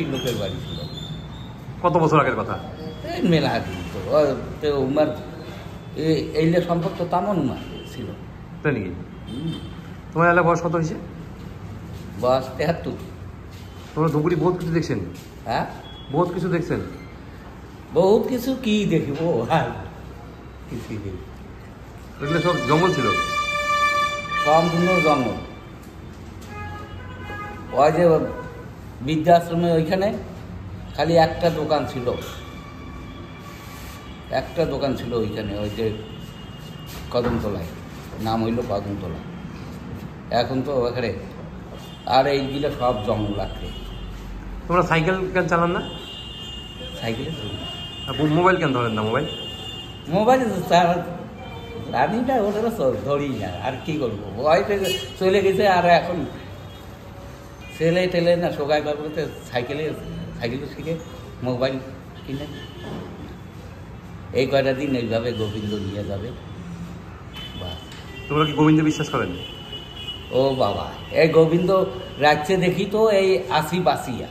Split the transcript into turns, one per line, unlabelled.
বেশি লোকের বাড়ি ছিল।
কত বছর আগের কথা?
এই মেলা দিন তো উমার এইলে সম্পর্ক তেমন উমার ছিল।
তাই নাকি? তোমার এলাকা বয়স কত হয়েছে?
বয়স 73।
তোমরা ধুবুরি বহুত কিছু দেখছেন?
হ্যাঁ,
বহুত কিছু দেখছেন?
বহুত কিছু কি দেখিব আর কিছুই দেখি।
এগুলো সব জঙ্গল ছিল?
সম্পূর্ণ জঙ্গল। ওই যে বৃদ্ধাশ্রমে ওইখানে খালি একটা দোকান ছিল, একটা দোকান ছিল ওইখানে, ওই যে কদমতলায়, নাম হইল কদমতলা। এখন তো ওখানে আর এইগুলো সব জঙ্গল আছে।
তোমরা সাইকেল কেন চালান না?
সাইকেলে
মোবাইল কেন ধরেন না?
মোবাইল রানিংটা ওটা ধরি না, আর কি করবো, বয়সে চলে গেছে। আর এখন ছেলে টেলে না শোকায় পারবতে সাইকেলে শিখে মোবাইল কিনে এই কয়টা দিন এইভাবে গোবিন্দ নিয়ে যাবে।
তোমরা কি গোবিন্দ বিশ্বাস করেন?
ও বাবা, এই গোবিন্দ রাখছে দেখি তো এই 80 বাসিয়া।